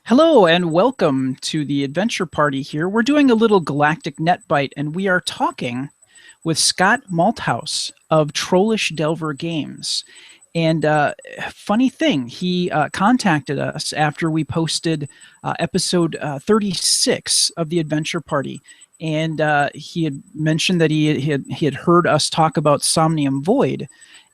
Hello and welcome to the Adventure Party here. We're doing a little Galactic Net Bite, and we are talking with Scott Malthouse of Trollish Delver Games. And funny thing, he contacted us after we posted episode 36 of the Adventure Party. And he had mentioned that he had heard us talk about Somnium Void.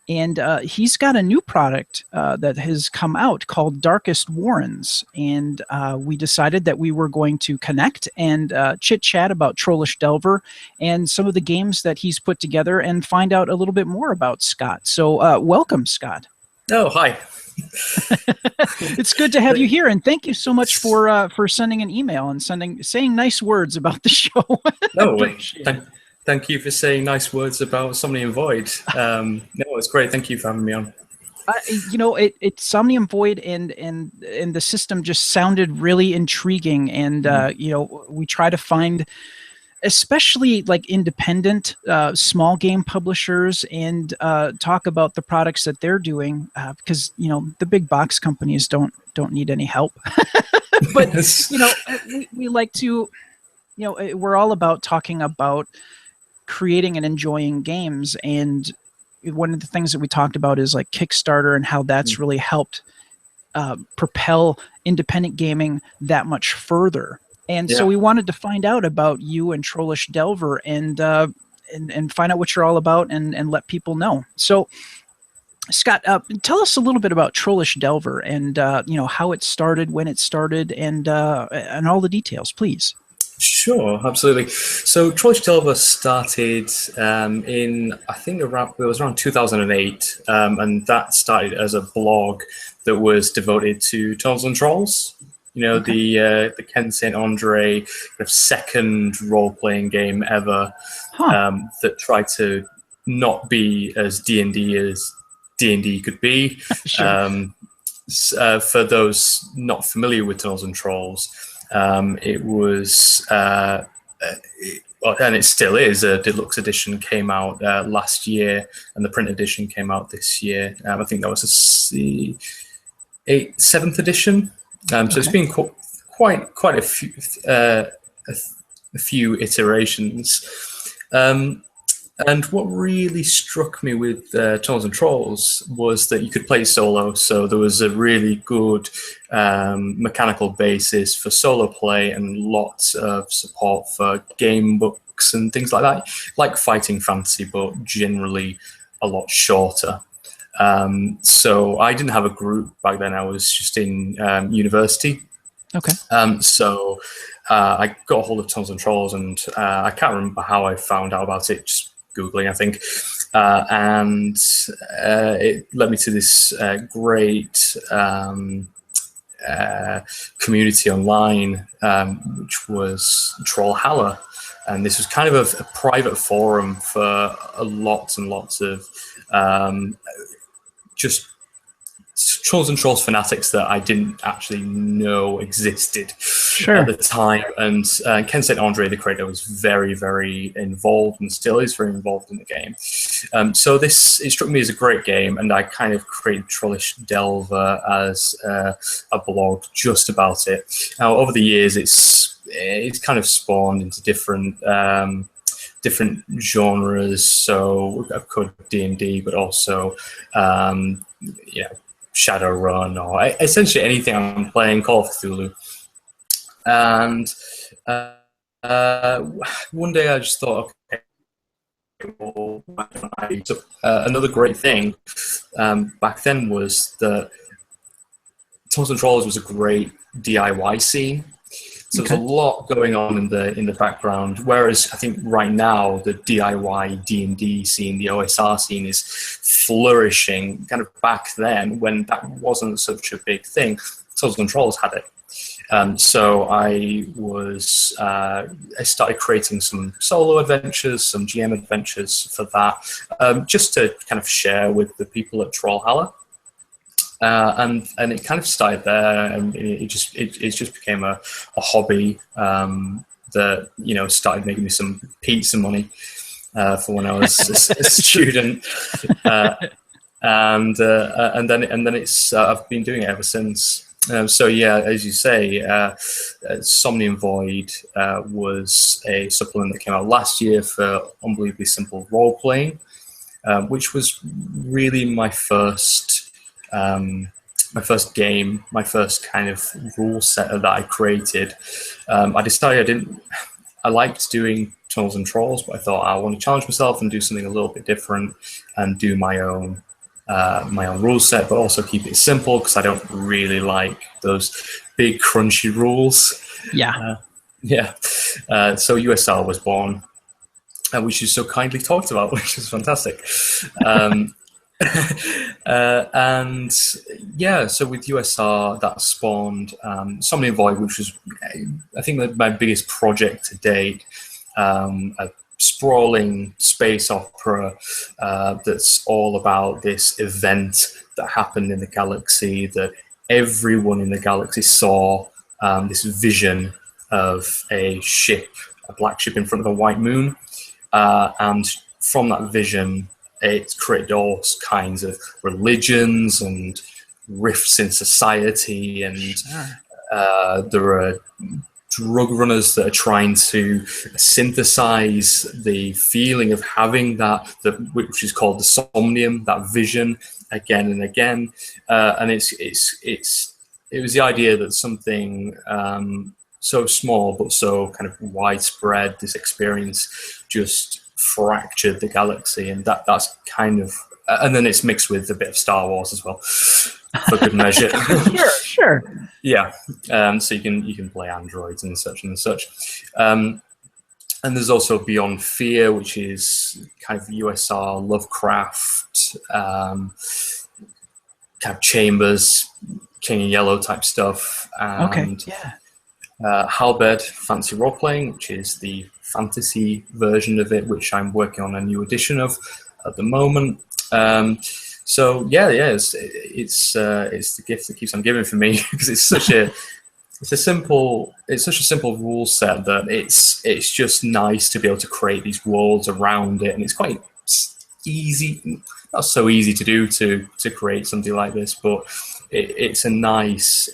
And he's got a new product that has come out called Darkest Warrens. And we decided that we were going to connect and chit-chat about Trollish Delver and some of the games that he's put together and find out a little bit more about Scott. So welcome, Scott. Oh, hi. It's good to have you here, and thank you so much for sending an email and saying nice words about the show. No, thank you for saying nice words about Somnium Void. No, it's great. Thank you for having me on. It's Somnium Void and the system just sounded really intriguing, and we try to find especially like independent small game publishers and talk about the products that they're doing because the big box companies don't need any help. But we like to we're all about talking about creating and enjoying games, and one of the things that we talked about is like Kickstarter and how that's really helped propel independent gaming that much further. And so we wanted to find out about you and Trollish Delver and find out what you're all about and let people know. So, Scott, tell us a little bit about Trollish Delver and how it started, when it started, and all the details, please. Sure, absolutely. So Trollish Delver started it was around 2008, and that started as a blog that was devoted to Tunnels and Trolls. The Ken St. Andre kind of second role-playing game ever that tried to not be as D&D as D&D could be. Sure. For those not familiar with Tunnels and Trolls, it was, and it still is, a deluxe edition came out last year, and the print edition came out this year. I think that was the 7th edition. So it's been quite a few iterations. And what really struck me with Tunnels and Trolls was that you could play solo. So there was a really good mechanical basis for solo play and lots of support for game books and things like that, like Fighting Fantasy, but generally a lot shorter. So I didn't have a group back then. I was just in university. Okay. So I got a hold of Tunnels and Trolls, and I can't remember how I found out about it, just Googling, I think. And it led me to this great community online, which was Trollhalla. And this was kind of a private forum for lots and lots of just Trolls and Trolls fanatics that I didn't actually know existed at the time. And Ken St. Andre, the creator, was very, very involved and still is very involved in the game. So it struck me as a great game, and I kind of created Trollish Delver as a blog just about it. Now, over the years, it's kind of spawned into different genres. So I've covered D&D, but also Shadowrun, or essentially anything I'm playing, Call of Cthulhu. And one day I just thought, okay, well, another great thing back then was that Tunnels and Trolls was a great DIY scene. So there's a lot going on in the background. Whereas I think right now the DIY D&D scene, the OSR scene, is flourishing. Kind of back then, when that wasn't such a big thing, Tunnels and Trolls had it. So I started creating some solo adventures, some GM adventures for that, just to kind of share with the people at Trollhalla. And it kind of started there, and it just became a hobby that started making me some pizza money for when I was a student, and then it's I've been doing it ever since. So yeah, as you say, Somnium Void was a supplement that came out last year for unbelievably simple role playing, which was really my first game, my first kind of rule set that I created. I decided I liked doing Tunnels and Trolls, but I thought I want to challenge myself and do something a little bit different and do my own rule set, but also keep it simple because I don't really like those big crunchy rules. Yeah. So USR was born, which you so kindly talked about, which is fantastic. And yeah, so with USR that spawned Somnium Void, which was I think my biggest project to date. A sprawling space opera that's all about this event that happened in the galaxy that everyone in the galaxy saw, this vision of a ship, a black ship in front of a white moon, and from that vision it created all kinds of religions and rifts in society, and there are drug runners that are trying to synthesize the feeling of having which is called the Somnium, that vision again and again, and it was the idea that something so small but so kind of widespread, this experience just fractured the galaxy, and that's kind of, and then it's mixed with a bit of Star Wars as well, for good measure. Sure. Yeah, so you can play androids and such and such, and there's also Beyond Fear, which is kind of USR Lovecraft, kind of Chambers, King in Yellow type stuff, and Halberd Fantasy Role Playing, which is the fantasy version of it, which I'm working on a new edition of at the moment. So it's the gift that keeps on giving for me, because it's such a simple rule set that it's just nice to be able to create these worlds around it, and it's quite easy, not so easy to do to create something like this, but it's a nice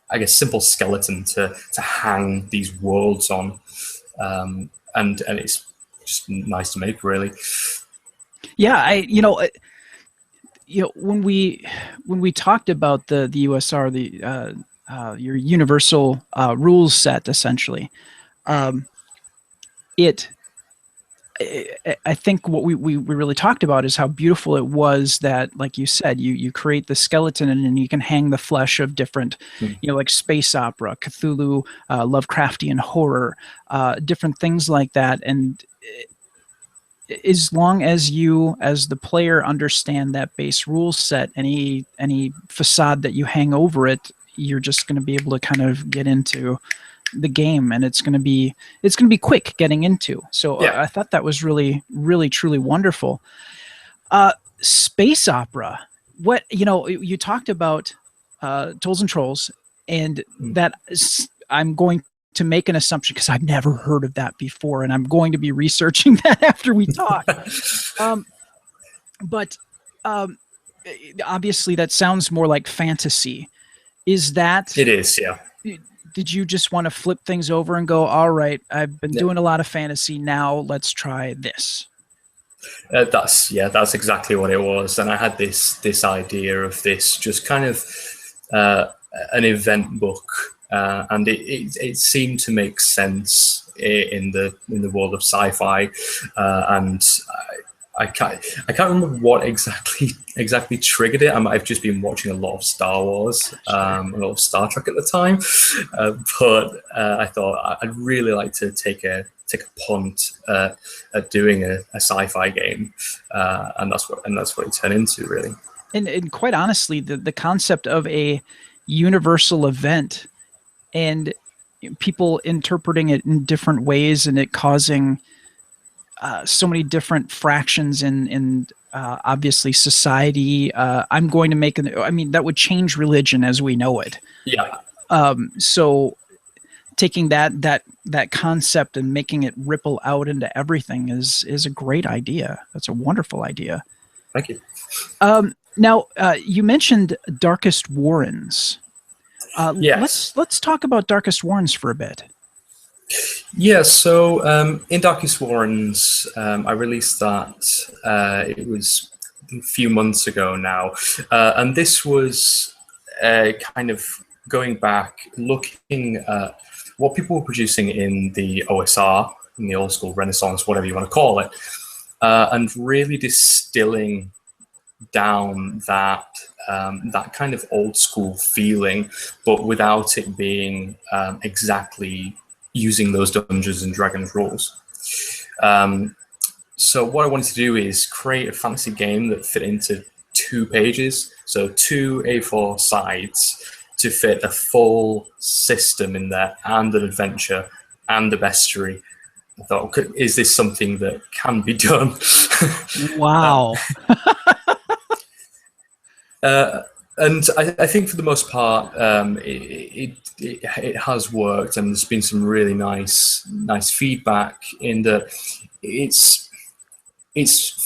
I guess simple skeleton to hang these worlds on, and it's just nice to make, really. Yeah, when we talked about the USR, your universal rules set, essentially, I think what we really talked about is how beautiful it was that, like you said, you create the skeleton and then you can hang the flesh of different, like space opera, Cthulhu, Lovecraftian horror, different things like that. And as long as you, as the player, understand that base rule set, any facade that you hang over it, you're just going to be able to kind of get into the game, and it's going to be quick getting into. So I thought that was really, really, truly wonderful. Space opera. What, you talked about Tolls and Trolls, and that I'm going to make an assumption because I've never heard of that before, and I'm going to be researching that after we talk. But obviously that sounds more like fantasy. Is that? It is, yeah. Did you just want to flip things over and go, all right, I've been doing a lot of fantasy, now let's try this? That's exactly what it was. And I had this idea of this just kind of an event book, and it seemed to make sense in the world of sci-fi, and I can't remember what exactly triggered it. I've just been watching a lot of Star Wars, a lot of Star Trek at the time, but I thought I'd really like to take a punt at doing a sci-fi game, and that's what it turned into, really. And quite honestly, the concept of a universal event and people interpreting it in different ways, and it causing so many different fractions in obviously society. I'm going to make that would change religion as we know it. Yeah. So taking that concept and making it ripple out into everything is a great idea. That's a wonderful idea. Thank you. Now, you mentioned Darkest Warrens. Yes. Let's talk about Darkest Warrens for a bit. Yeah, so in Darkest Warrens, I released that. It was a few months ago now. And this was kind of going back, looking at what people were producing in the OSR, in the old school Renaissance, whatever you want to call it, and really distilling down that kind of old school feeling, but without it being exactly using those Dungeons and Dragons rules. So what I wanted to do is create a fantasy game that fit into 2 pages, so 2 A4 sides, to fit a full system in there and an adventure and a bestiary. I thought, okay, is this something that can be done? Wow. And I think for the most part, it has worked, and there's been some really nice feedback in that it's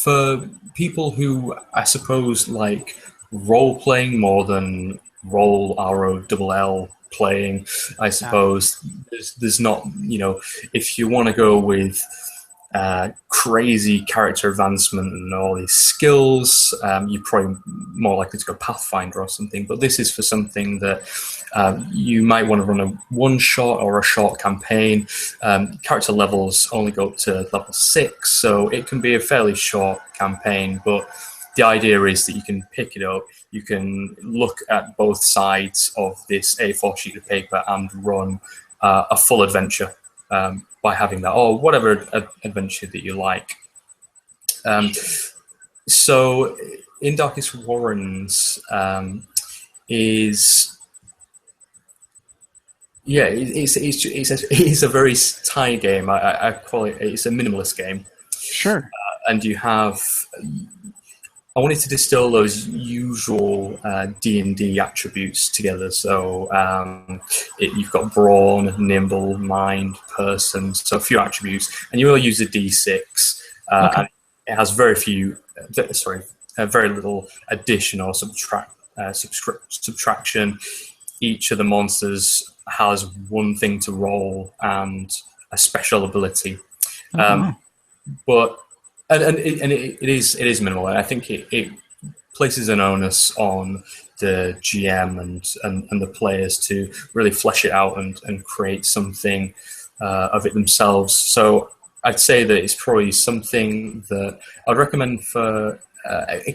for people who, I suppose, like role playing more than roll ROLL playing. I suppose there's not, if you want to go with crazy character advancement and all these skills, you're probably more likely to go Pathfinder or something. But this is for something that you might want to run a one-shot or a short campaign. Character levels only go up to level 6, so it can be a fairly short campaign. But the idea is that you can pick it up, you can look at both sides of this A4 sheet of paper and run a full adventure. By having that, or whatever adventure that you like. So in Darkest Warrens it's a very tiny game. I call it, it's a minimalist game. Sure. And you have, I wanted to distill those usual D&D attributes together. So you've got brawn, nimble, mind, person, so a few attributes, and you will use a D6. Okay. And it has very little addition or subtraction. Each of the monsters has one thing to roll and a special ability. But it is minimal, and I think it places an onus on the GM and the players to really flesh it out and create something of it themselves. So I'd say that it's probably something that I'd recommend for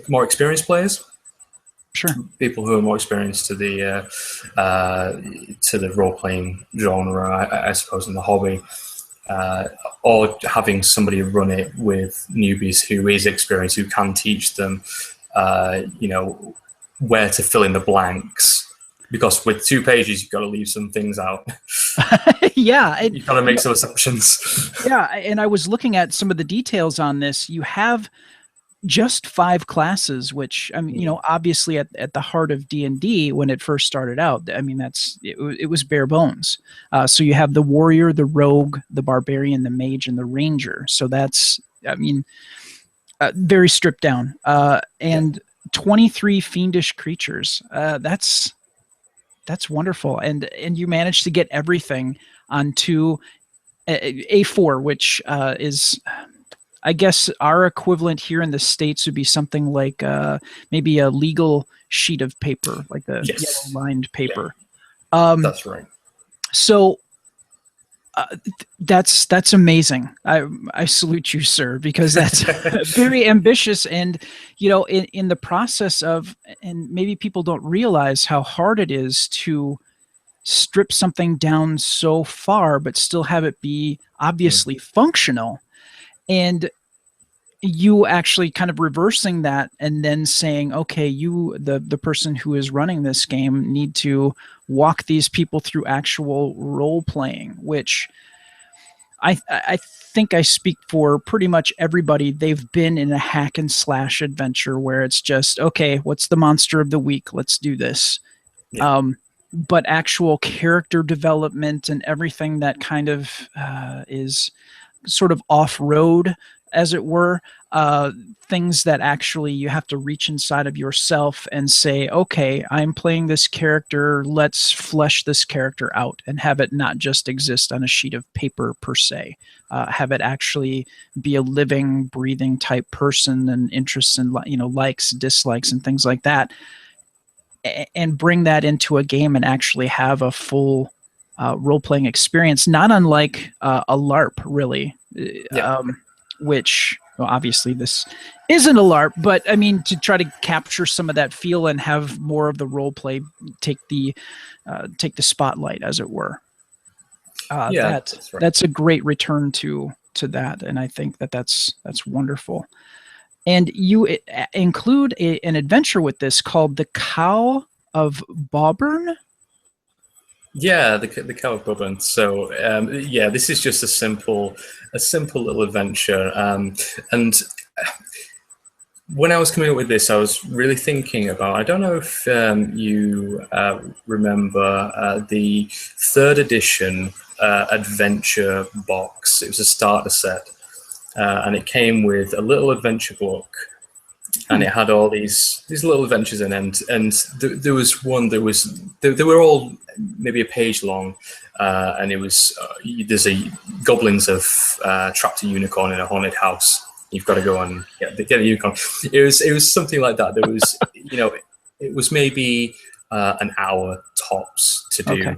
more experienced players. Sure. People who are more experienced to the role-playing genre, I suppose, in the hobby. Or having somebody run it with newbies who is experienced, who can teach them, where to fill in the blanks. Because with 2 pages, you've got to leave some things out. Yeah. You've got to make some assumptions. Yeah, and I was looking at some of the details on this. You have just 5 classes, which, I mean, obviously at the heart of D&D when it first started out, I mean, it was bare bones. So you have the warrior, the rogue, the barbarian, the mage, and the ranger. So that's, I mean, very stripped down. And 23 fiendish creatures. That's wonderful. And you managed to get everything onto A4, which is, I guess our equivalent here in the States would be something like maybe a legal sheet of paper, like the yellow-lined paper. That's right. So that's amazing. I salute you, sir, because that's very ambitious. And in the process of, and maybe people don't realize how hard it is to strip something down so far, but still have it be obviously functional. And you actually kind of reversing that and then saying, okay, the person who is running this game need to walk these people through actual role playing, which I think I speak for pretty much everybody. They've been in a hack and slash adventure where it's just, okay, what's the monster of the week? Let's do this. Yeah. But actual character development and everything that kind of is sort of off-road as it were. Things that actually you have to reach inside of yourself and say, okay, I'm playing this character. Let's flesh this character out and have it not just exist on a sheet of paper per se. Have it actually be a living, breathing type person and interests and likes, dislikes, and things like that, and bring that into a game and actually have a full role-playing experience, not unlike a LARP, really. Yeah. Which, well, obviously this isn't a LARP, but I mean, to try to capture some of that feel and have more of the role play take the spotlight, as it were. That's right. That's a great return to that, and I think that's wonderful. And you include an adventure with this called the Cow of Bob Byrne. Yeah, the Cow of Bob Byrne. So this is just a simple little adventure. And when I was coming up with this, I was really thinking about. I don't know if you remember the 3rd edition adventure box. It was a starter set, and it came with a little adventure book. And it had all these little adventures in it, and there was one that was they were all maybe a page long, and it was there's goblins have trapped a unicorn in a haunted house. You've got to go and get a unicorn. It was something like that. There was it was maybe an hour tops to do. Okay.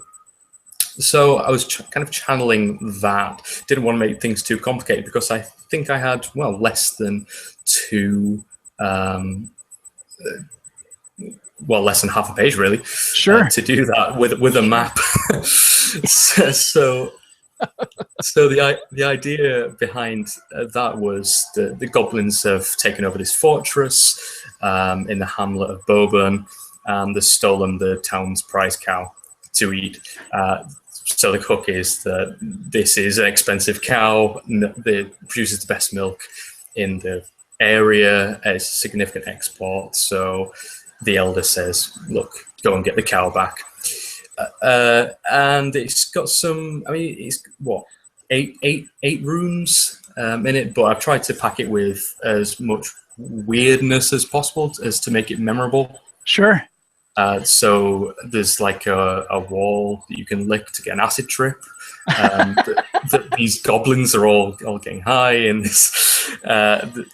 So I was kind of channeling that. Didn't want to make things too complicated because I think I had less than two. Less than half a page, really. Sure. To do that with a map. so the idea behind that was the goblins have taken over this fortress in the hamlet of Boburn, and they've stolen the town's prize cow to eat. So the hook is that this is an expensive cow that produces the best milk in the area. It's a significant export. So the elder says, look, go and get the cow back. And it's got some, it's eight rooms in it, but I've tried to pack it with as much weirdness as possible as to make it memorable. Sure. So there's like a wall that you can lick to get an acid trip. These goblins are all getting high in this. And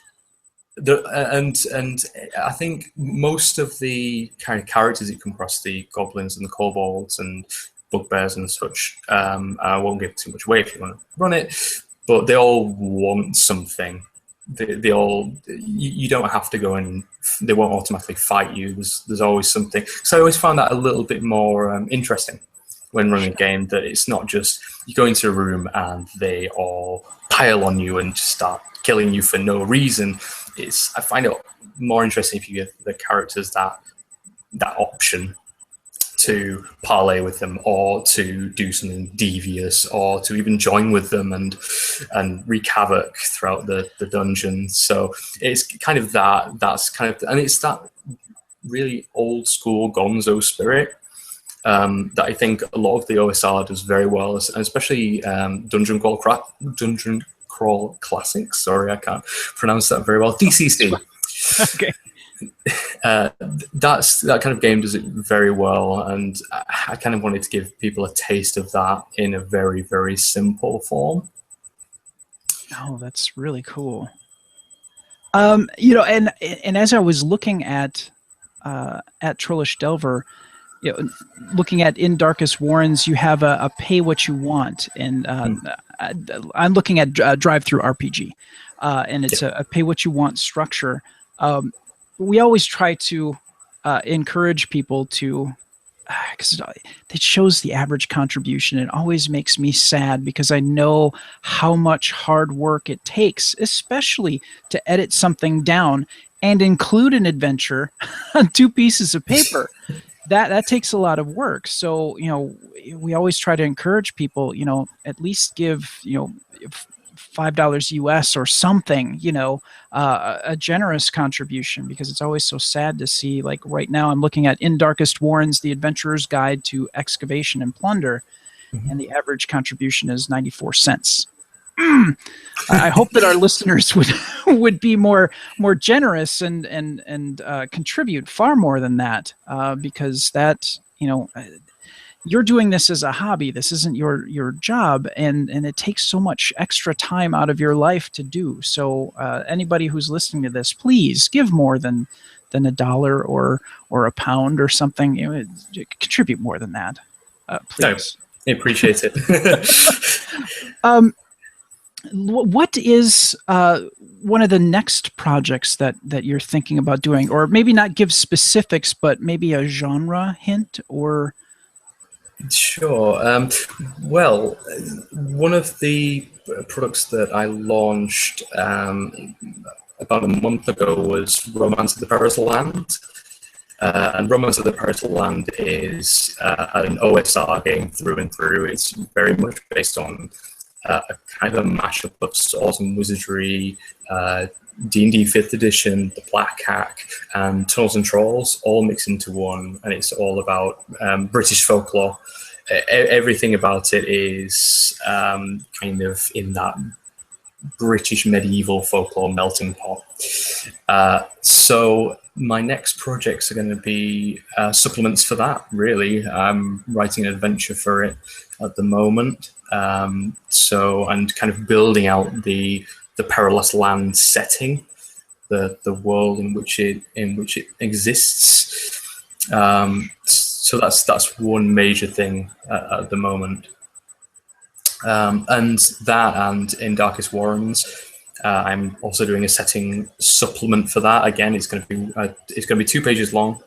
I think most of the kind of characters that come across, the goblins and the kobolds and bugbears and such, I won't give too much away if you want to run it, but they all want something. They all, you don't have to go and they won't automatically fight you. There's always something. So I always found that a little bit more interesting when running a game, that it's not just you go into a room and they all pile on you and just start killing you for no reason. I find it more interesting if you give the characters that option to parlay with them, or to do something devious, or to even join with them and wreak havoc throughout the dungeon. So it's kind of that's kind of, and it's that really old school gonzo spirit that I think a lot of the OSR does very well, and especially Dungeon Crawl Classics. Sorry, I can't pronounce that very well. DCC. Okay. That kind of game does it very well, and I kind of wanted to give people a taste of that in a very, very simple form. Oh, that's really cool. And as I was looking at Trollish Delver, looking at In Darkest Warrens, you have a pay what you want, and I'm looking at Drive-Through RPG, and it's a pay what you want structure. We always try to encourage people to, because it shows the average contribution. It always makes me sad because I know how much hard work it takes, especially to edit something down and include an adventure on 2 pieces of paper. That takes a lot of work. So, we always try to encourage people, at least give, $5 US or something, a generous contribution, because it's always so sad to see, like right now I'm looking at In Darkest Warrens, The Adventurer's Guide to Excavation and Plunder, and the average contribution is 94 cents. I hope that our listeners would be more generous and contribute far more than that, because that, you're doing this as a hobby. This isn't your job, and it takes so much extra time out of your life to do. So anybody who's listening to this, please give more than $1 or a pound or something. Contribute more than that, please. No, I appreciate it. What is one of the next projects that you're thinking about doing, or maybe not give specifics, but maybe a genre hint or? Sure. Well, one of the products that I launched about a month ago was Romance of the Perilous Land. And Romance of the Perilous Land is an OSR game through and through. It's very much based on a kind of a mashup of Swords and Wizardry, D&D 5th edition, the Black Hack, and Tunnels and Trolls, all mixed into one, and it's all about British folklore. Everything about it is kind of in that British medieval folklore melting pot. So my next projects are going to be supplements for that, really. I'm writing an adventure for it at the moment. And kind of building out the Perilous Land setting, the world in which it exists. So that's one major thing at the moment. And that, and in Darkest Warrens, I'm also doing a setting supplement for that. Again, it's going to be 2 pages long,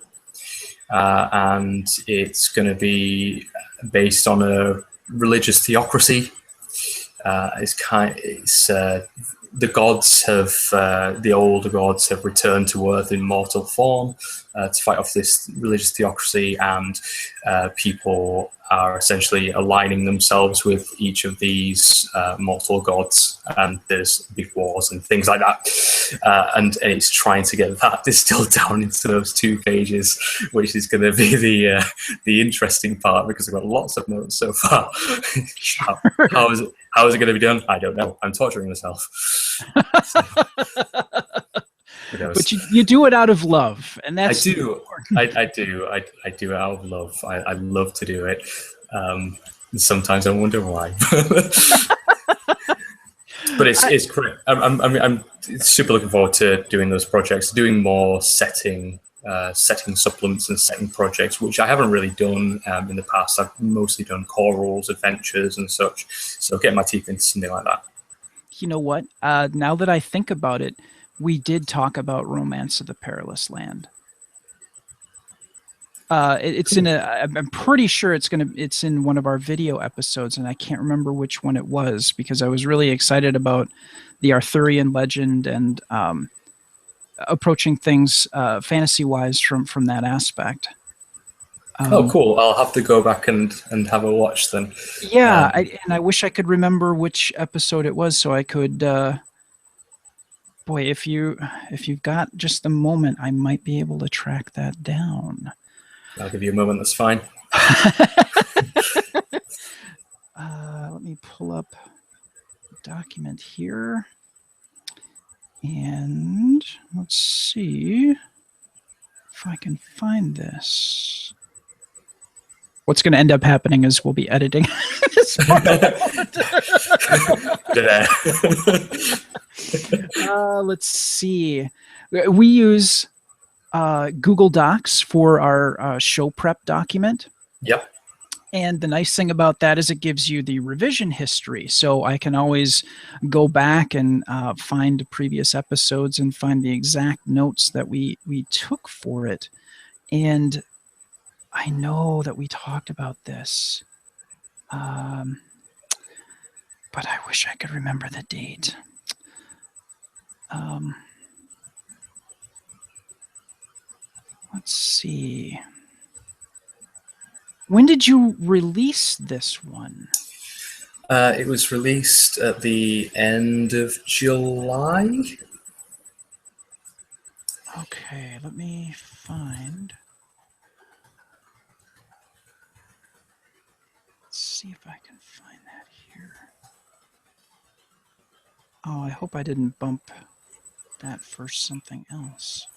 and it's going to be based on a religious theocracy. The gods the older gods have returned to Earth in mortal form to fight off this religious theocracy, and people are essentially aligning themselves with each of these mortal gods, and there's big wars and things like that. And it's trying to get that distilled down into those 2 pages, which is going to be the interesting part, because I've got lots of notes so far. How is it going to be done? I don't know. I'm torturing myself. But you do it out of love, and that's I do it out of love. I love to do it. Sometimes I wonder why. But it's great. I'm super looking forward to doing those projects, doing more setting supplements and setting projects, which I haven't really done in the past. I've mostly done core rules, adventures, and such. So getting my teeth into something like that. You know what? Now that I think about it, we did talk about Romance of the Perilous Land. I'm pretty sure it's in one of our video episodes, and I can't remember which one it was, because I was really excited about the Arthurian legend and approaching things fantasy-wise from that aspect. Cool. I'll have to go back and have a watch then. Yeah, I wish I could remember which episode it was, so I could. Boy, if you've got just a moment, I might be able to track that down. I'll give you a moment. That's fine. Let me pull up the document here, and let's see if I can find this. What's going to end up happening is we'll be editing this part. Let's see. We use Google Docs for our show prep document. Yep. And the nice thing about that is it gives you the revision history. So I can always go back and find previous episodes and find the exact notes that we took for it. And I know that we talked about this, but I wish I could remember the date. Let's see. When did you release this one? It was released at the end of July. Okay, let me find. Let's see if I can find that here. Oh, I hope I didn't bump that for something else.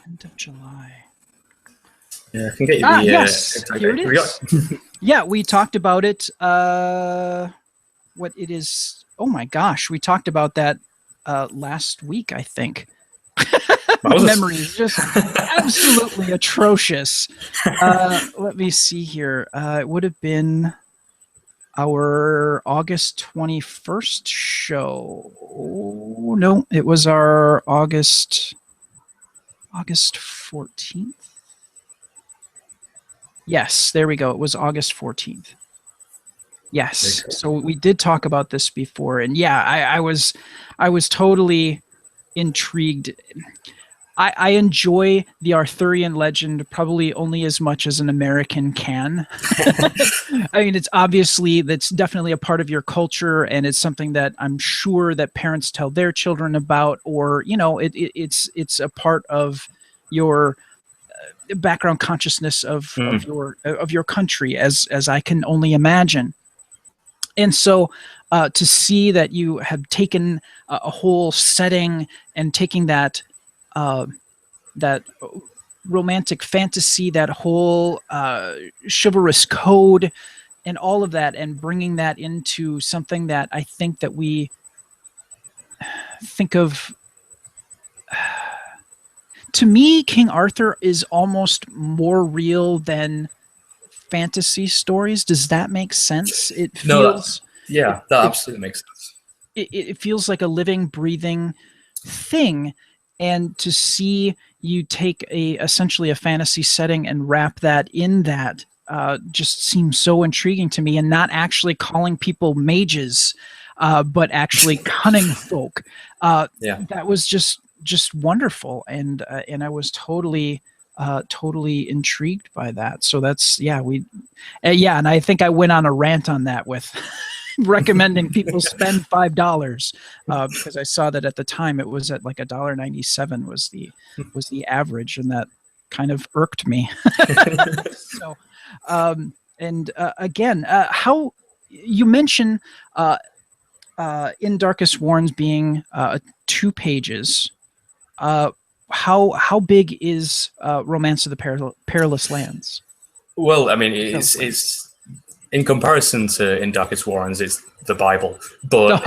End of July. Yeah, I can get you Ah, the yes, exact here date. it Have you got is. Yeah, we talked about it. What it is? Oh my gosh, we talked about that last week, I think. My memory is just absolutely atrocious. Let me see here. It would have been our August 21st show. Oh, no, it was our August 14th. Yes, there we go. It was August 14th. Yes. So we did talk about this before, and yeah, I was totally intrigued. I enjoy the Arthurian legend probably only as much as an American can. I mean, that's definitely a part of your culture, and it's something that I'm sure that parents tell their children about, or it's a part of your background consciousness of your country, as I can only imagine. And so to see that you have taken a whole setting and taking that romantic fantasy, that whole chivalrous code, and all of that, and bringing that into something that I think that we think of. To me, King Arthur is almost more real than fantasy stories. Does that make sense? It feels that absolutely makes sense. It feels like a living, breathing thing, and to see you take essentially a fantasy setting and wrap that in that just seems so intriguing to me, and not actually calling people mages, but actually cunning folk. That was just wonderful, and I was totally intrigued by that. So that's and I think I went on a rant on that with recommending people spend $5 because I saw that at the time it was at like $1.97 was the average, and that kind of irked me. So, again, how you mentioned in Darkest Warrens being 2 pages. How big is Romance of the Perilous Lands? Well, I mean, it's in comparison to In Darkest Warrens, it's the Bible, but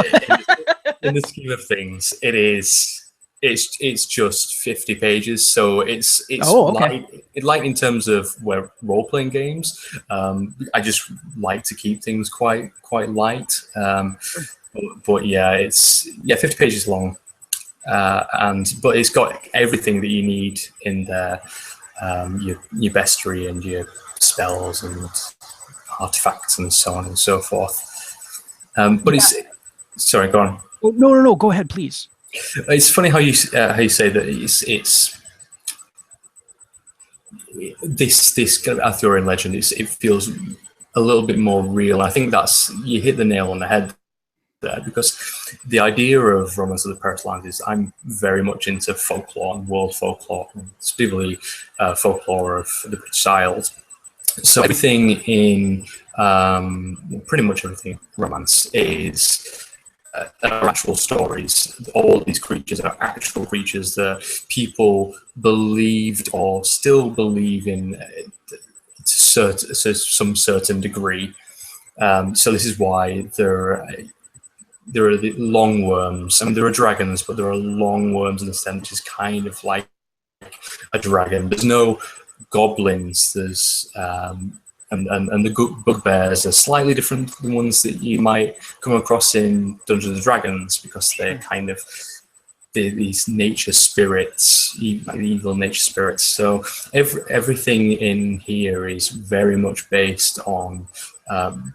in the scheme of things, it's just 50 pages, so it's light in terms of where role playing games. I just like to keep things quite light, but yeah, it's 50 pages long, but it's got everything that you need in there, your bestiary and your spells and artifacts and so on and so forth. Sorry, go on. Oh, no, go ahead, please. It's funny how you say that it's this kind of Arthurian legend. It feels a little bit more real. I think you hit the nail on the head there, because the idea of Romance of the Perilous Lands is I'm very much into folklore and world folklore, and specifically folklore of the British Isles. So everything in pretty much everything romance is are actual stories. All these creatures are actual creatures that people believed or still believe in to some certain degree. So this is why there are the long worms. I mean, there are dragons, but there are long worms in the sense, which is kind of like a dragon. There's no goblins. There's and the bugbears are slightly different than ones that you might come across in Dungeons and Dragons, because they're kind of these nature spirits, like evil nature spirits. So everything in here is very much based on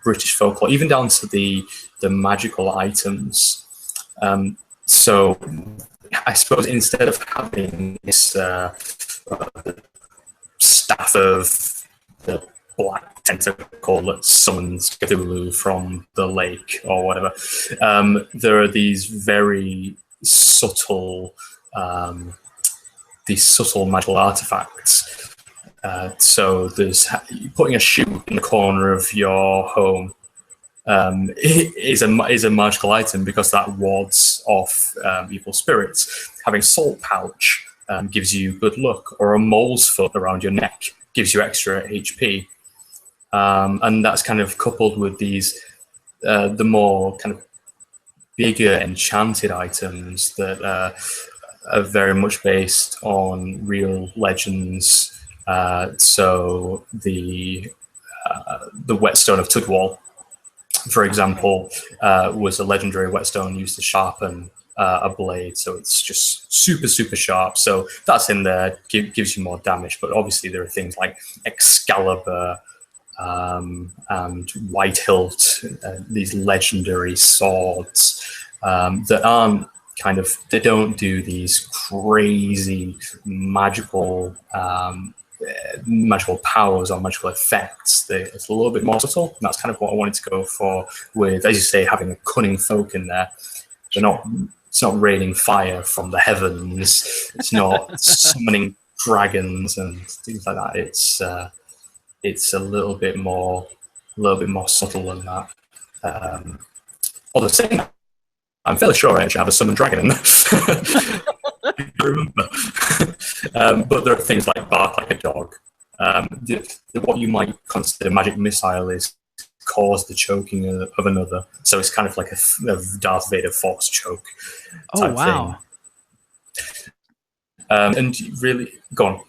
British folklore, even down to the magical items. So I suppose instead of having this staff of the black tentacle that summons Cthulhu from the lake or whatever, there are these very subtle magical artifacts So there's putting a shoe in the corner of your home is a magical item because that wards off evil spirits. Having salt pouch gives you good luck, or a mole's foot around your neck gives you extra HP. And that's kind of coupled with these the more kind of bigger enchanted items that are very much based on real legends. So the whetstone of Tudwall, for example, was a legendary whetstone used to sharpen a blade. So it's just super sharp. So that's in there, gives you more damage. But obviously there are things like Excalibur and White Hilt, these legendary swords that aren't they don't do these crazy magical powers or magical effects. It's a little bit more subtle. And that's kind of what I wanted to go for with, as you say, having a cunning folk in there. It's not raining fire from the heavens. It's not summoning dragons and things like that. It's a little bit more subtle than that. Although saying that, I'm fairly sure I actually have a summon dragon in there. I remember. But there are things like bark like a dog. What you might consider magic missile is cause the choking of another. So it's kind of like a Darth Vader force choke type thing. And really, go on.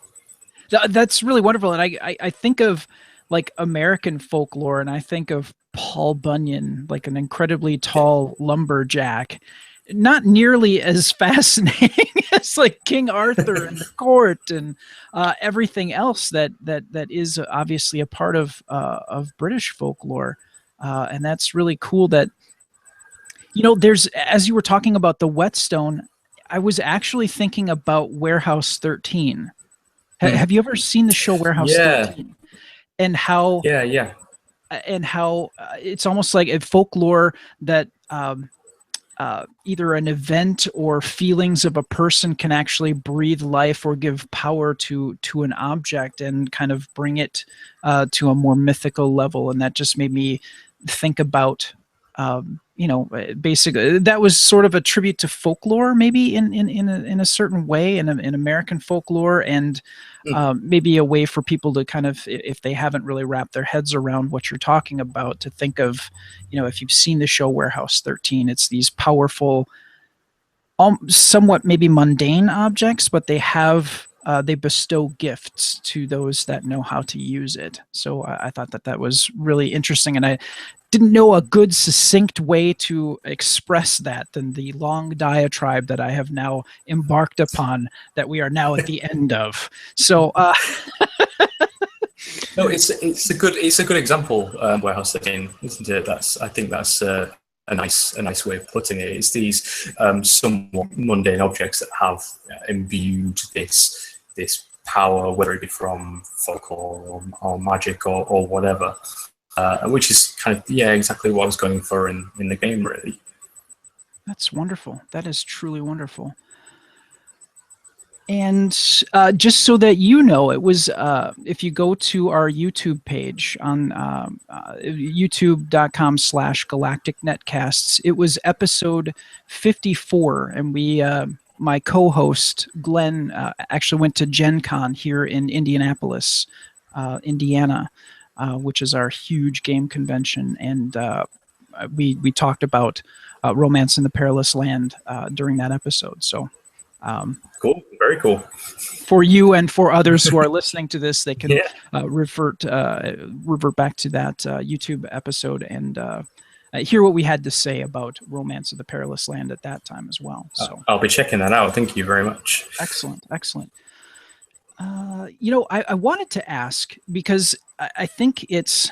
That's really wonderful. And I think of like American folklore, and I think of Paul Bunyan, like an incredibly tall lumberjack, not nearly as fascinating as like King Arthur and the court and everything else that is obviously a part of British folklore. And that's really cool that, there's, as you were talking about the whetstone, I was actually thinking about Warehouse 13. Have you ever seen the show Warehouse 13? And how and how it's almost like a folklore that either an event or feelings of a person can actually breathe life or give power to an object and kind of bring it to a more mythical level. And that just made me think about basically that was sort of a tribute to folklore, maybe in a certain way, in American folklore, and maybe a way for people to kind of, if they haven't really wrapped their heads around what you're talking about, to think of, if you've seen the show Warehouse 13, it's these powerful, somewhat maybe mundane objects, but they bestow gifts to those that know how to use it. So I thought that was really interesting, and I didn't know a good succinct way to express that than the long diatribe that I have now embarked upon, that we are now at the end of. So no, it's a good example, Warehouse 13, isn't it? I think that's a nice way of putting it. It's these somewhat mundane objects that have imbued this power, whether it be from folklore or magic or whatever, which is kind of exactly what I was going for in the game, really. That's wonderful. That is truly wonderful. And just so that you know, it was if you go to our YouTube page on youtube.com/galacticnetcasts, it was episode 54, and we my co-host Glenn actually went to Gen Con here in Indianapolis, Indiana, which is our huge game convention, and we talked about Romance in the Perilous Land during that episode. So cool, very cool. For you and for others who are listening to this, they can revert back to that YouTube episode and hear what we had to say about Romance of the Perilous Land at that time as well. So I'll be checking that out. Thank you very much. Excellent. I wanted to ask, because I think it's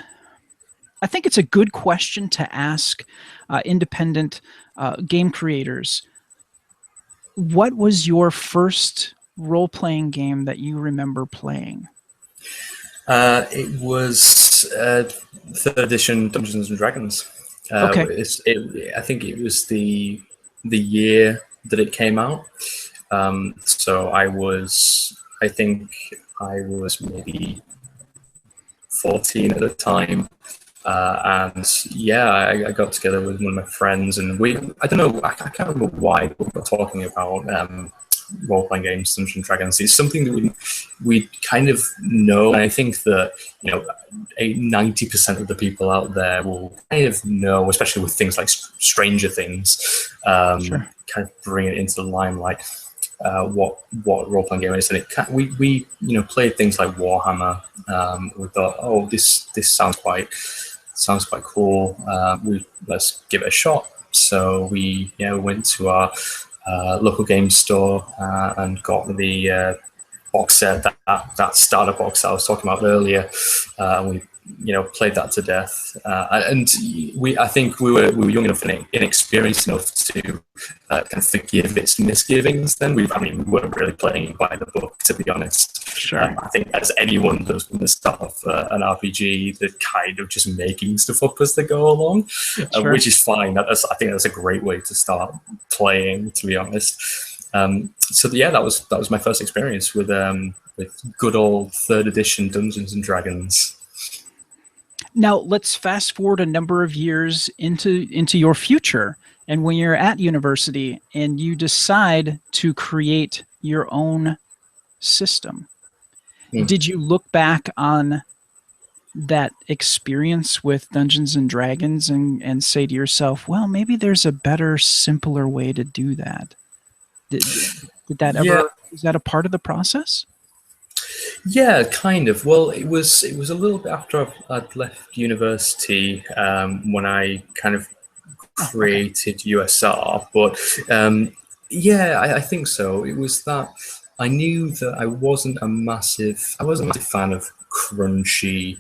a good question to ask independent game creators. What was your first role-playing game that you remember playing? It was 3rd edition Dungeons and Dragons. Okay. I think it was the year that it came out. So I think I was maybe 14 at the time. And yeah, I got together with one of my friends, and I don't know, I can't remember why we were talking about role-playing games, Dungeons and Dragons. It's something that we kind of know, and I think that, 90% of the people out there will kind of know, especially with things like Stranger Things, Sure. kind of bring it into the limelight. What role-playing game is, and we played things like Warhammer. We thought, oh, this sounds quite cool. Let's give it a shot. So we went to our local game store and got the box set, that starter box that I was talking about earlier. We played that to death, and I think we were young enough and inexperienced enough to kind of forgive its misgivings. Then we weren't really playing by the book, to be honest. Sure. I think as anyone does when they start off an RPG, they're kind of just making stuff up as they go along, Sure. which is fine. I think that's a great way to start playing, to be honest. So yeah, that was my first experience with good old 3rd edition Dungeons and Dragons. Now let's fast forward a number of years into your future, and when you're at university and you decide to create your own system. Did you look back on that experience with Dungeons and Dragons and say to yourself, well, maybe there's a better, simpler way to do that? Did that ever? Yeah. Is that a part of the process? Yeah, kind of. Well, it was a little bit after I'd left university when I kind of created USR, but yeah, I think so. It was that I knew that I wasn't a massive fan of crunchy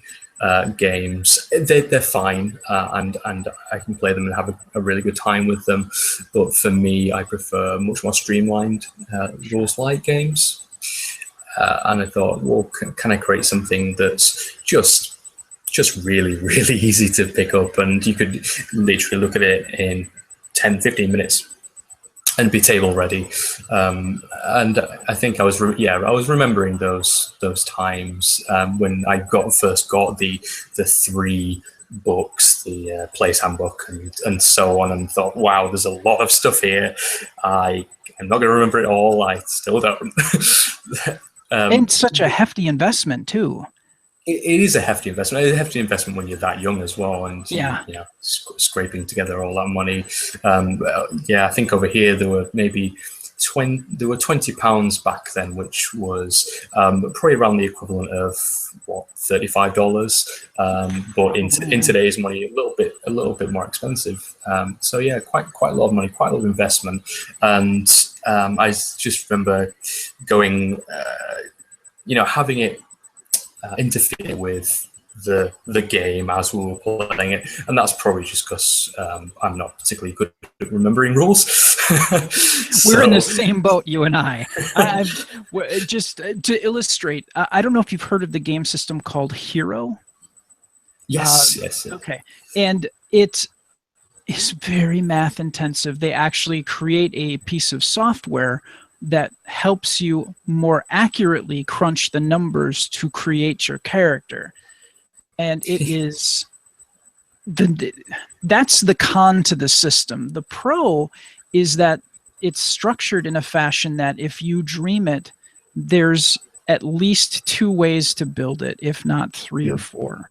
games. They're fine, and I can play them and have a really good time with them. But for me, I prefer much more streamlined rules-like games. And I thought, well, can I create something that's just really, really easy to pick up, and you could literally look at it in 10, 15 minutes and be table ready. And I think I was remembering those times when I first got the 3 books, the Player's Handbook and so on, and thought, wow, there's a lot of stuff here. I'm not going to remember it all. I still don't. And such a hefty investment too. It is a hefty investment. It's a hefty investment when you're that young as well, and scraping together all that money. I think over here there were maybe £20 back then, which was probably around the equivalent of $35. But in today's money, a little bit more expensive. So yeah, quite a lot of money, quite a lot of investment, and I just remember going, having it interfere with the game as we were playing it, and that's probably just because I'm not particularly good at remembering rules. We're in the same boat, you and I. Just to illustrate, I don't know if you've heard of the game system called Hero. Yes. Okay, and it is very math intensive. They actually create a piece of software that helps you more accurately crunch the numbers to create your character. And it is that's the con to the system. The pro is that it's structured in a fashion that if you dream it, there's at least 2 ways to build it, if not 3 or 4.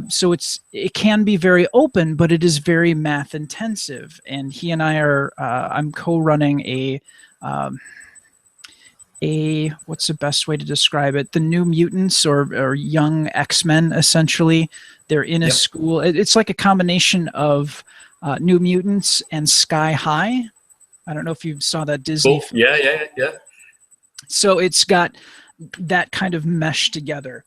So it can be very open, but it is very math intensive. And he and I are I'm co-running a what's the best way to describe it? The New Mutants or Young X-Men, essentially. They're in a school. It's like a combination of New Mutants and Sky High. I don't know if you saw that Disney film. Yeah. So it's got that kind of mesh together.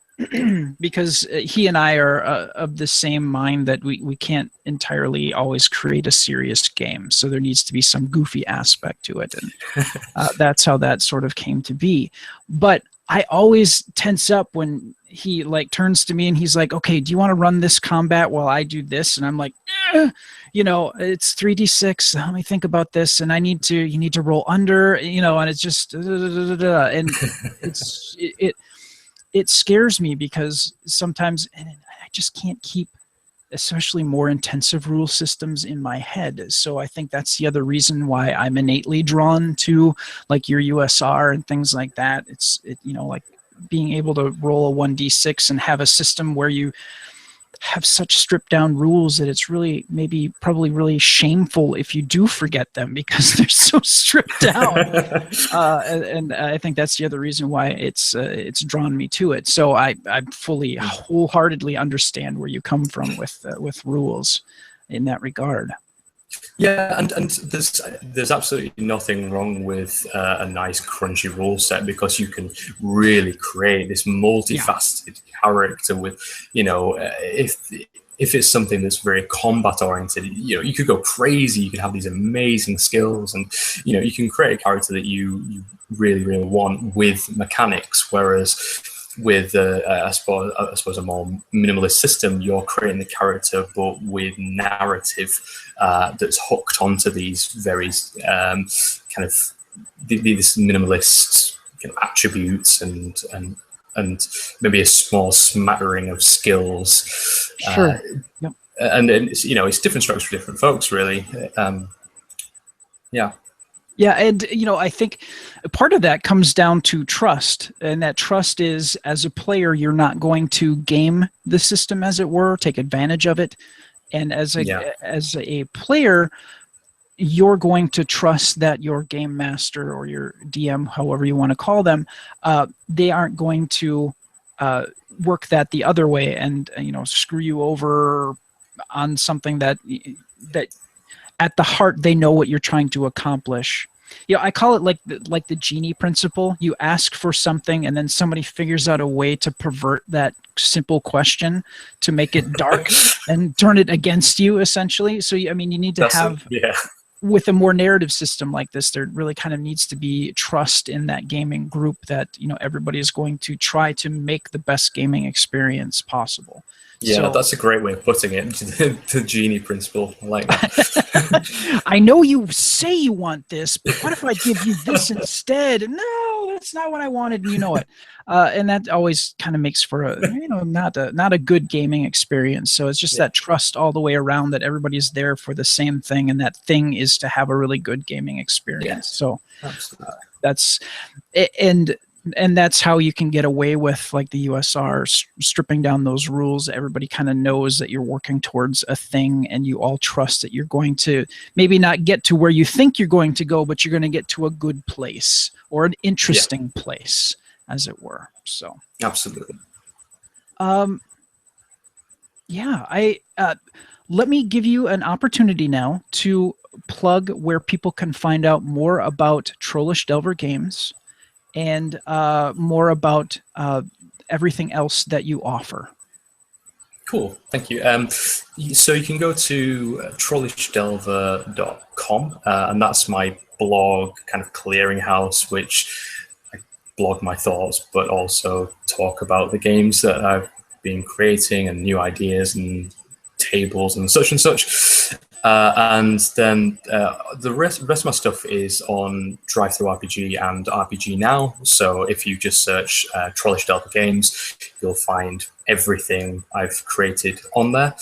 Because he and I are of the same mind that we can't entirely always create a serious game. So there needs to be some goofy aspect to it. And that's how that sort of came to be. But I always tense up when he turns to me and he's like, okay, do you want to run this combat while I do this? And I'm like, it's 3d6. Let me think about this. And you need to roll under, and it's just, and it scares me because sometimes I just can't keep especially more intensive rule systems in my head. So I think that's the other reason why I'm innately drawn to like your USR and things like that. Like being able to roll a 1d6 and have a system where you have such stripped down rules that it's really probably really shameful if you do forget them because they're so stripped down. And I think that's the other reason why it's drawn me to it. So I fully wholeheartedly understand where you come from with rules in that regard. Yeah, and there's absolutely nothing wrong with a nice crunchy rule set, because you can really create this multifaceted character with, if it's something that's very combat oriented, you could go crazy. You can have these amazing skills, and you can create a character that you really, really want with mechanics. Whereas with I suppose a more minimalist system, you're creating the character but with narrative that's hooked onto these very kind of these minimalist attributes and maybe a small smattering of skills. Sure. Yep. And it's different strokes for different folks, really. Yeah. Yeah, and I think part of that comes down to trust, and that trust is, as a player, you're not going to game the system, as it were, take advantage of it, and as a player, you're going to trust that your game master or your DM, however you want to call them, they aren't going to work that the other way and screw you over on something that at the heart, they know what you're trying to accomplish. I call it like the genie principle. You ask for something, and then somebody figures out a way to pervert that simple question to make it dark and turn it against you, essentially. So, you need to have, with a more narrative system like this, there really kind of needs to be trust in that gaming group that, everybody is going to try to make the best gaming experience possible. Yeah, so, that's a great way of putting it. The genie principle. I like that. I know you say you want this, but what if I give you this instead? No, that's not what I wanted. And you know it. And that always kind of makes for a not a good gaming experience. So it's just that trust all the way around, that everybody's there for the same thing, and that thing is to have a really good gaming experience. Yeah, so absolutely. And that's how you can get away with, like, the USR, stripping down those rules. Everybody kind of knows that you're working towards a thing, and you all trust that you're going to maybe not get to where you think you're going to go, but you're going to get to a good place or an interesting place, as it were. So absolutely. Let me give you an opportunity now to plug where people can find out more about Trollish Delver Games and more about everything else that you offer. Cool, thank you. So you can go to trollishdelver.com, and that's my blog kind of clearinghouse, which I blog my thoughts, but also talk about the games that I've been creating and new ideas and tables and such and such. And then the rest of my stuff is on DriveThruRPG and RPG Now. So if you just search Trollish Delver Games, you'll find everything I've created on there.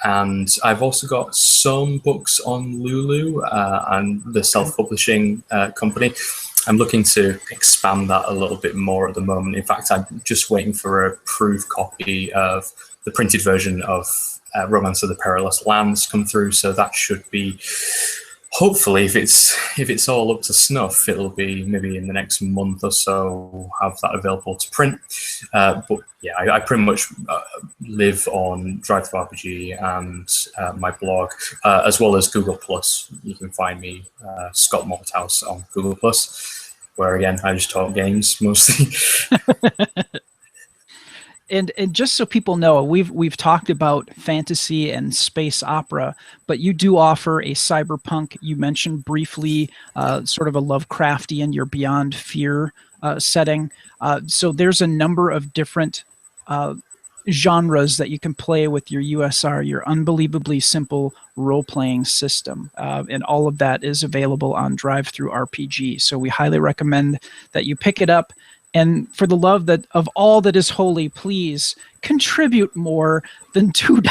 And I've also got some books on Lulu and the self-publishing company. I'm looking to expand that a little bit more at the moment. In fact, I'm just waiting for a proof copy of the printed version of Romance of the Perilous Lands come through, so that should be, hopefully, if it's all up to snuff, it'll be maybe in the next month or so, have that available to print. But yeah, I pretty much live on DriveThruRPG and my blog, as well as Google+. You can find me, Scott Malthouse, on Google+, where again I just talk games mostly. And just so people know, we've talked about fantasy and space opera, but you do offer a cyberpunk. You mentioned briefly sort of a Lovecraftian, your Beyond Fear setting. So there's a number of different genres that you can play with your USR, your unbelievably simple role-playing system. And all of that is available on DriveThruRPG. So we highly recommend that you pick it up And for the love that of all that is holy, please contribute more than $2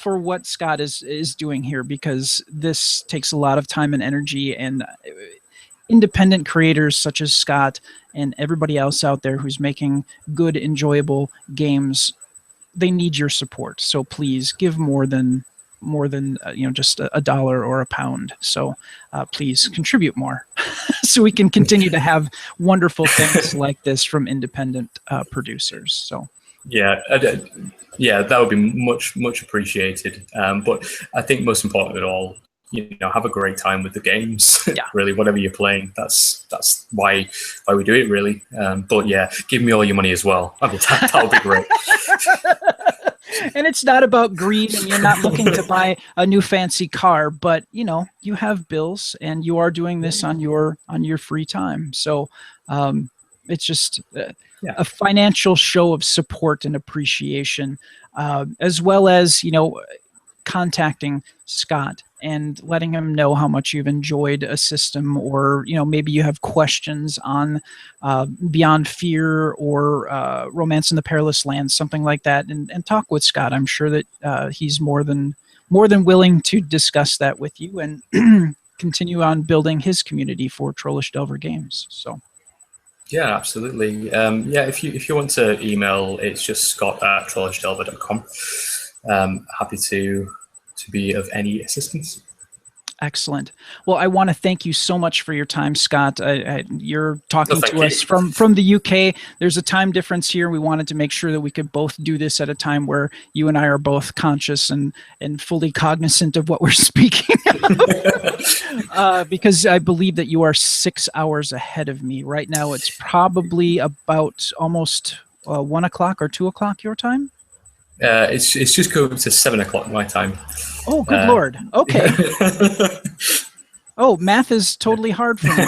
for what Scott is doing here, because this takes a lot of time and energy, and independent creators such as Scott and everybody else out there who's making good, enjoyable games, they need your support. So please give more than just a dollar or a pound. So please contribute more so we can continue to have wonderful things like this from independent producers. So yeah, that would be much appreciated. But I think most important of all, have a great time with the games. Yeah. Really, whatever you're playing, that's why we do it, really. But yeah, give me all your money as well. I mean, that would be great. And it's not about greed, and you're not looking to buy a new fancy car, but you have bills, and you are doing this on your free time. So it's just a financial show of support and appreciation, as well as contacting Scott and letting him know how much you've enjoyed a system, or maybe you have questions on Beyond Fear or Romance in the Perilous Lands, something like that, and talk with Scott. I'm sure that he's more than willing to discuss that with you and continue on building his community for Trollish Delver Games. So yeah, absolutely. If you want to email, it's just scott@trollishdelver.com. Happy to be of any assistance. Excellent. Well, I want to thank you so much for your time, Scott. You're talking to us from the UK. There's a time difference here. We wanted to make sure that we could both do this at a time where you and I are both conscious and fully cognizant of what we're speaking of. Because I believe that you are 6 hours ahead of me. Right now, it's probably about almost 1 o'clock or 2 o'clock your time. It's just going to 7 o'clock my time. Oh, good Lord. Okay. Oh, math is totally hard for me.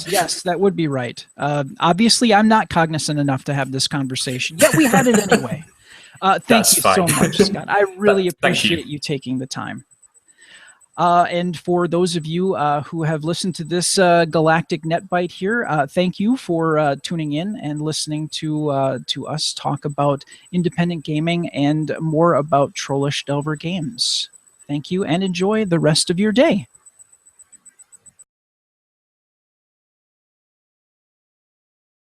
Yes, that would be right. Obviously, I'm not cognizant enough to have this conversation, yet we had it anyway. Thank you so much, Scott. I really appreciate you taking the time. And for those of you who have listened to this Galactic Netbite here, thank you for tuning in and listening to us talk about independent gaming and more about Trollish Delver Games. Thank you, and enjoy the rest of your day.